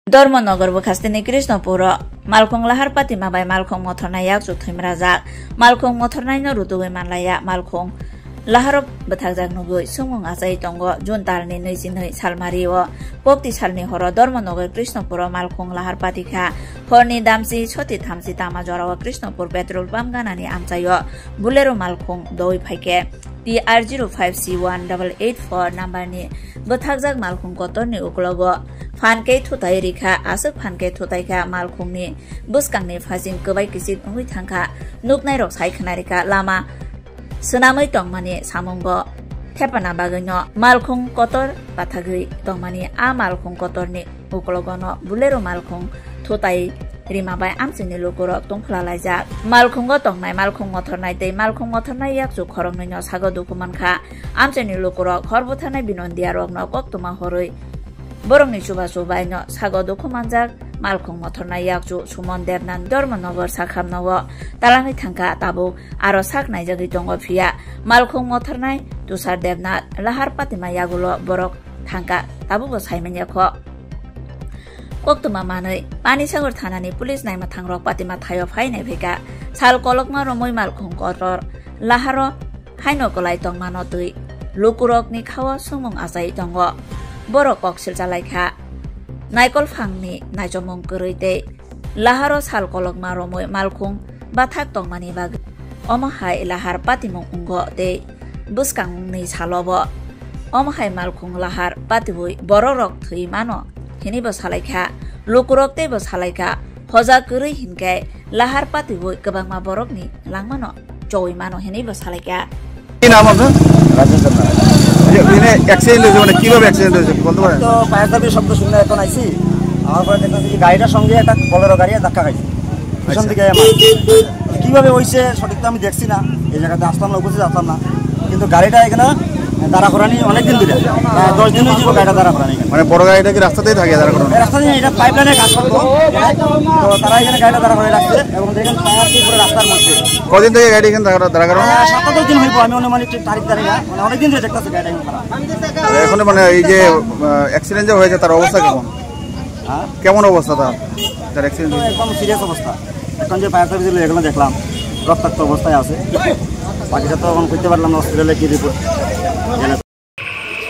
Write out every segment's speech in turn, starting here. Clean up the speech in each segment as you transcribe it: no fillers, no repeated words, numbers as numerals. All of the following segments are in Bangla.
धर्मनगर बखास्तिनि कृष्णपुर मालखं लाहारपाति माबाय मालखं मथरनाया जुथैमराजाक मालखं मथरनायनो रुदुगै मानलाया मालखं लाहार बथागजाक नुगै सुमुं आजाय दंग जुन तालनि 22 सालमारिओ पक्ति सालनि हर धर्मनगर कृष्णपुर मालखं लाहारपातिखा हरनि दामसि 36 तामा जराव कृष्णपुर पेट्रोल पाम्प गानानि आमचायो बुलेरो मालखं दय फाइके PR05C1884 नम्बरनि बथागजाक मालखं गतरनि उग्लगो फानके थुताय रिखा आसक फानके थुतायखा मालखंनि बुसकांनि फाजिं गोबाय किसिक उइ थांखा नुकनाय रक साइखनारिखा लामा सोनामै तंमानि सामुंग थेपाना बागैनो मालखं कतर बाथागै तंमानि आ मालखं कतरनि उग्लगनो बुलेरो मालखं थुताय रिमाबाय आमसिनि लोगोरक तंफ्लालायजा मालखंग तंनाय मालखं मथरनाय दै मालखं मथरनाय याकजु खरंनैनो सागो दुकुमानखा आमसिनि लोगोरक हरबुथानाय बिनन्दिया रगनो कक्तुमा हरै बरंनि सुबा सुबायनो सागो दुकुमानजाक मालखं मथरनाय याकजु सुमन देबनान धर्मनगर साखामनव तालाङै थांखा ताबु आरो साकनाय जगै दंग फिया मालखं मथरनाय तुषार देबनाथ लाहारपातिमा यागुलो बरक थांखा ताबुबो साइमेन्याख कक्तुमा मानै पानीसागर थानानि पुलिस नायमा थांरक पातिमा थायो फाइनाय भेका साल कलकमा रमै मालखं कतर लाहार हाइनो गलाय तंमानो दै लुकुरकनि खावा सुमुं आजाय दंग बर कक्सिल जालायखा नायकल फांनि नायजमं गरैते लाहार साल कलकमा रमै मालखं बाथाक तंमानि बागै अमहाय लाहार पातिमं उंग दे बुसकांनि सालब अमहाय मालखं लाहार पातिबुय बररक थै मानो हिनिबो सालायखा लुकुरकतेबो सालायखा हजा गरै हिनगाय लाहार पातिबुय गोबांमा बरकनि लांमानो जय मानो हिनिबो सालायखा কি নাম আপনার? রাজেশ জানা। এখানে অ্যাক্সিডেন্ট হয়েছে মানে কিভাবে অ্যাক্সিডেন্ট হয়েছে বলতে পারেন? তো ফায়ার সার্ভিস শব্দ শুনে এখন আইছি আমার পরে দেখতেছি যে গাড়িটার সঙ্গে একটা বলেরো গাড়ি ধাক্কা খাইছে পিছন দিকে আমার কিভাবে হইছে সঠিক তো আমি দেখছি না এই জায়গাতে আসলাম না উপস্থিত আসলাম না কিন্তু গাড়িটা এখানে দাঁড়া করানি অনেকদিন ধরে 10 দিন হয়েছে গাড়িটা দাঁড়া করানি মানে বড় গাড়িটা কি রাস্তাতেই থাকে দাঁড়া করানো? রাস্তাতে এটা পাইপলাইনের কাজ করতো তো তারা এখানে গাড়িটা দাঁড়া করে রাখছে এবং দেখেন ফায়ার কি পুরো রাস্তার মধ্যে কদিন থেকে গাড়ি এখানে দাঁড়া করানো? 7-10 দিন হইব আমি অনুমানিক তারিখ জানি না মানে অনেকদিন ধরে দেখতেছি গাড়িটা এখানে খারাপ এখন মানে এই যে অ্যাক্সিডেন্ট যে হয়েছে তার অবস্থা কেমন? হ্যাঁ কেমন অবস্থা তার অ্যাক্সিডেন্ট একদম সিরিয়াস অবস্থা এখন যে ফায়ার সার্ভিস এগুলো দেখলাম রক্তাক্ত অবস্থায় আছে বাকিটা তো এখন করতে পারলাম না হসপিটালে কি রিপোর্ট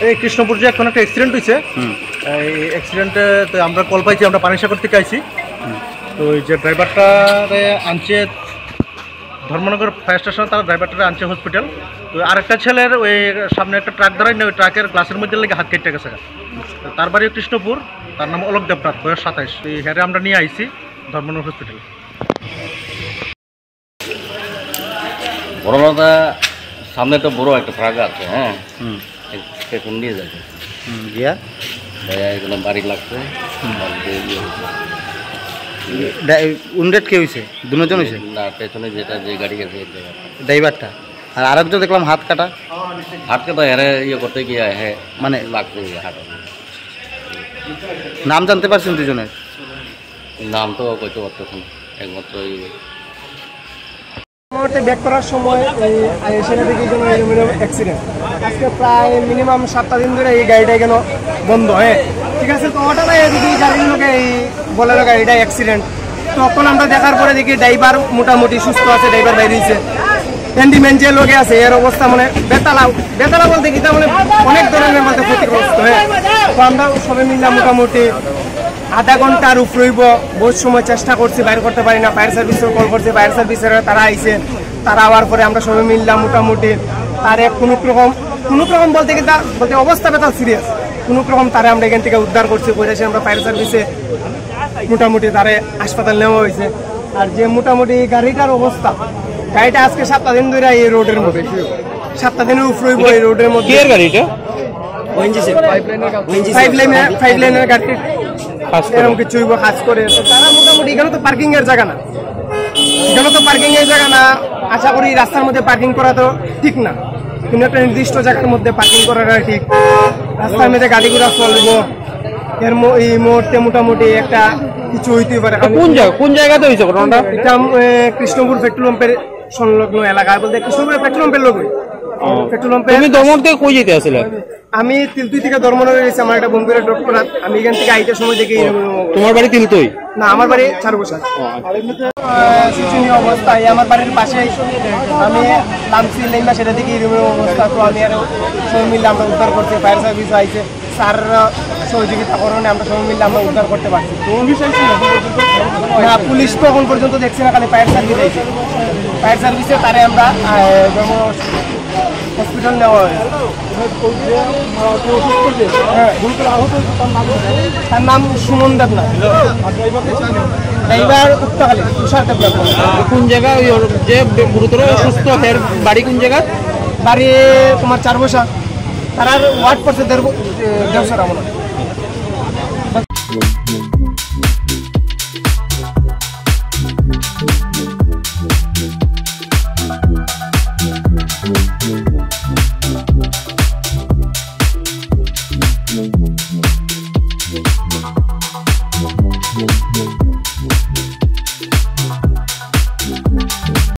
এই কৃষ্ণপুর যে এখন একটা অ্যাক্সিডেন্ট হয়েছে এই অ্যাক্সিডেন্টে তো আমরা কল পাইছি আমরা পানিসাগর থেকে আইছি তো ওই যে ড্রাইভারটারে আনছে ধর্মনগর ফায়ার স্টেশন তারা ড্রাইভারটারে আনছে হসপিটাল তো আরেকটা ছেলের ওই সামনে একটা ট্রাক দাঁড়ায় না ওই ট্রাকের গ্লাসের মধ্যে লেগে হাত কেটে গেছে তার বাড়ি কৃষ্ণপুর তার নাম অলক দেবনাথ বয়স 27 এই হেরে আমরা নিয়ে আইছি ধর্মনগর হসপিটাল বড়টা সামনে তো বড় একটা ট্রাক আছে হ্যাঁ পেছন দিয়ে যাচ্ছে গিয়া এগুলো বাড়ি লাগছে উন্ডেড কে হয়েছে? দুজন হয়েছে না পেছনে যেটা যে গাড়ি আছে ড্রাইভারটা আর আরেকজন দেখলাম হাত কাটা হেরে ইয়ে করতে গিয়ে হ্যাঁ মানে লাগছে হাট নাম জানতে পারছেন দুজনের? নাম তো কইতে পারতেছেন একমাত্র মুহূর্তে ব্যাক করার সময় সেটা থেকে যেন এরকম অ্যাক্সিডেন্ট আজকে প্রায় মিনিমাম 7 দিন ধরে এই গাড়িটা কেন বন্ধ হ্যাঁ ঠিক আছে তো হঠাৎ যদি গাড়ির লোকে এই বলেরো গাড়িটা অ্যাক্সিডেন্ট তখন আমরা দেখার পরে দেখি ড্রাইভার মোটামুটি সুস্থ আছে ড্রাইভার বেরিয়েছে হ্যান্ডিম্যান যে লোকে আছে এর অবস্থা মানে বেতালা বলতে কি মানে অনেক ধরনের মধ্যে ক্ষতিগ্রস্ত হ্যাঁ তো আমরা সবাই মিলে মোটামুটি আধা ঘন্টার উপরইব বহুত সময় চেষ্টা করছি বাইর করতে পারি না ফায়ার সার্ভিসও কল করছে ফায়ার সার্ভিসের তারা আইছে তারা আওয়ার পরে আমরা সবাই মিললাম মোটামুটি তারে কোনো রকম বলতে অবস্থা বেতাল সিরিয়াস কোনো রকম তারে আমরা এখান থেকে উদ্ধার করছি করেছি আমরা ফায়ার সার্ভিসে মোটামুটি তারে হাসপাতাল নেওয়া হয়েছে আর যে মোটামুটি গাড়িটার অবস্থা গাড়িটা আজকে 7 দিন ধরে এই রোডের মধ্যে 7 দিনের উপরইব এই রোডের মধ্যে কে গাড়িটা? ফাইভ লাইনের গাড়ি এরকম কিছু কাজ করে তারা মোটামুটি এখানে তো পার্কিং এর জায়গা না আশা করি রাস্তার মধ্যে পার্কিং করা তো ঠিক না কিন্তু একটা নির্দিষ্ট জায়গার মধ্যে পার্কিং করাটা ঠিক রাস্তার মধ্যে গাড়ি ঘোড়া চলবো এই মুহূর্তে মোটামুটি একটা কিছু হইতে পারে কোন জায়গাতে হয়েছে ঘটনাটা? এটা কৃষ্ণপুর পেট্রোল পাম্পের সংলগ্ন এলাকায় বলতে কৃষ্ণপুরের পেট্রোল পাম্পের লোক পেট্রোল পাম্পে তুমি দমক থেকে কই যেতে আসলে? আমি তিলতুই থেকে ধর্মনগরে গেছি, আমার একটা বন্ধুরা ড্রপ করার। আমি এখান থেকে আইটার সময় দেখি। তোমার বাড়ি তিলতুই? না, আমার বাড়ি চারবছর। শোচনীয় অবস্থা। আমার বাড়ির পাশে আমি নামছি লেঙ্গা, সেটা থেকে এরকম অবস্থা। তো আমি আর সবাই মিলে আমরা উদ্ধার করছি, ফায়ার সার্ভিস আইছে, স্যার সহযোগিতা কারণে আমরা সবাই মিলে আমরা উদ্ধার করতে পারছি। না, পুলিশ তো এখন পর্যন্ত দেখছি না, খালি ফায়ার সার্ভিস আইছে। ফায়ার সার্ভিসে তারে আমরা হসপিটাল নেওয়া হয়েছে। তার নাম সুমন দেবনাথ, ড্রাইভার উত্তরখালী, তুষার দেবনাথ। কোন জায়গায় যে গুরুতর অসুস্থ, এর বাড়ি কোন জায়গা? বাড়ি তোমার চারবসা। তার ওয়ার্ড পড়ছে দেড়শো রামনা।